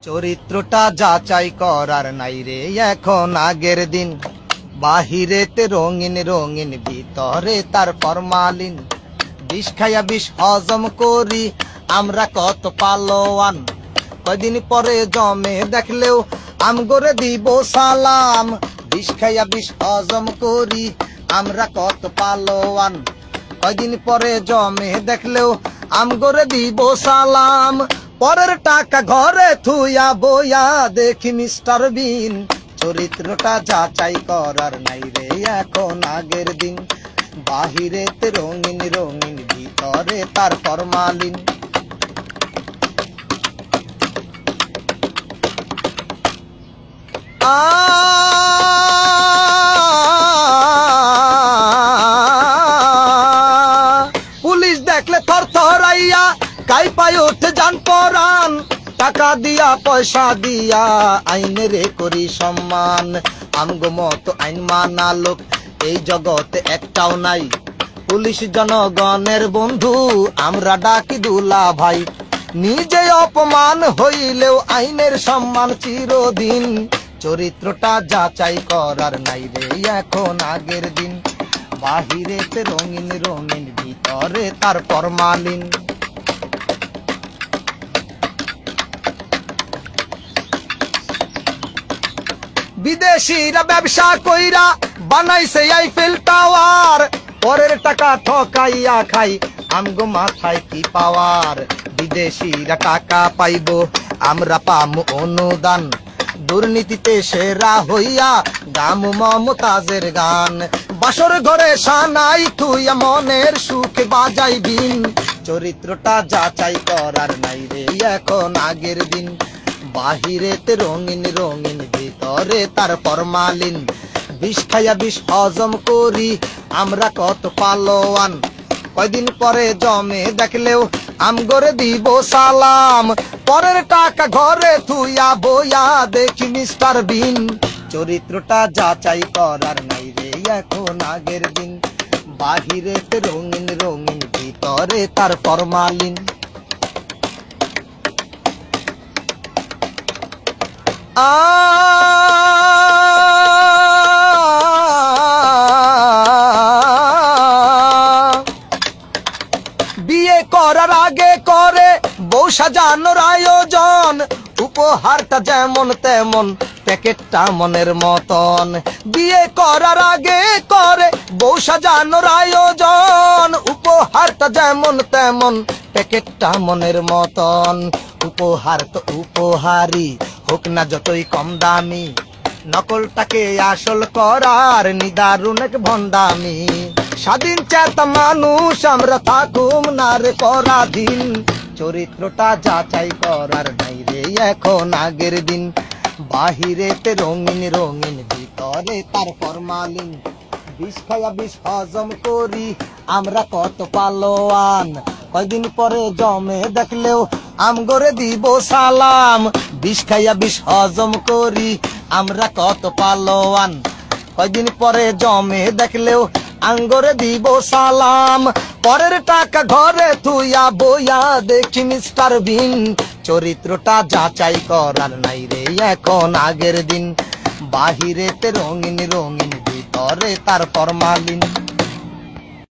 চরিত্রটা যাচাই করার নাই রে এখন আগের দিন। বাহিরেতে রঙিন রঙিন, ভিতরে তার ফরমালিন। বিষ খাইয়া বিষ হজম করি আমরা কত পালোয়ান। কয়দিন পরে জমে দেখলেও আমগরে দিব সালাম। বিষ খাইয়া বিষ হজম করি আমরা কত পালোয়ান। কয়দিন পরে জমে দেখলেও আমগরে দিব সালাম। পরের টাকা ঘরে থুইয়া বইয়া দেখি মিস্টার বিন। চরিত্রটা যাচাই করার নাই রে এখন আগের দিন। বাহিরেতে রঙিন রঙিন, ভিতরে তার ফরমালিন। পুলিশ দেখলে থর থরাইয়া কাই পায় ওঠে যান পরান। টাকা দিয়া পয়সা দিয়া আইনের করি সম্মান। আমগো মতো আইন মানা লোক এই জগতে একটাও নাই। পুলিশ জনগণের বন্ধু, আমরা ডাকি দুলা ভাই। নিজে অপমান হইলেও আইনের সম্মান চিরদিন। চরিত্রটা যাচাই করার নাই রে এখন আগের দিন। বাহিরেতে রঙিন রঙিন, ভিতরে তার ফরমালিন। বিদেশিরা ব্যবসা কইরা বানাইছে আইফেল টাওয়ার। পরের টাকা ঠকাইয়া খাই আমগো মাথায় কি পাওয়ার। বিদেশিরা টাকা পাইবো আমরা পামু অনুদান। দুর্নীতিতে সেরা হইয়া গামু মমতাজের গান। বাসর ঘরে সানাই থুইয়া মনের সুখে বাজাই বিন। চরিত্রটা যাচাই করার নাই রে এখন আগের দিন। বাহিরেতে রঙিন রঙিন, ভিতরে তার ফরমালিন। বিষ খাইয়া বিষ হজম করি আমরা কত পালোয়ান। কয়দিন পরে জমে দেখলেও আমগরে দিব সালাম। পরের টাকা ঘরে থুইয়া বইয়া দেখি মিস্টার বিন। চরিত্রটা যাচাই করার নাই রে এখন আগের দিন। বাহিরেতে রঙিন রঙিন, ভিতরে তার ফরমালিন। বিয়ে করার আগে করে বউ সাজানোর আয়োজন। উপহারটা যেমন তেমন, প্যাকেটটা মনের মতন। বিয়ে করার আগে করে বউ সাজানোর আয়োজন। উপহারটা যেমন তেমন, প্যাকেটটা মনের মতন। উপহার তো উপহারই হোক না যতই কম দামি। নকলটাকে আসল করার নিদারুণ এক ভণ্ডামি। স্বাধীন চেতা মানুষ আমরা থাকুম না রে পরাধীন। চরিত্রটা যাচাই করার নাই রে এখন আগের দিন। বাহিরেতে রঙিন রঙিন, ভিতরে তার ফরমালিন। বিষ খাইয়া বিষ হজম করি আমরা কত পালোয়ান। কয়দিন পরে জমে দেখলেও আমগরে দিব সালাম। বিষ খাইয়া বিষ হজম করি আমরা কত পালোয়ান। কয়দিন পরে জমে দেখলেও আঙ্গরে দিব সালাম। পরের টাকা ঘরে থুইয়া বইয়া দেখি মিস্টার বিন। চরিত্রটা যাচাই করার নাই রে এখন আগের দিন। বাহিরেতে রঙিন রঙিন, ভিতরে তার ফরমালিন।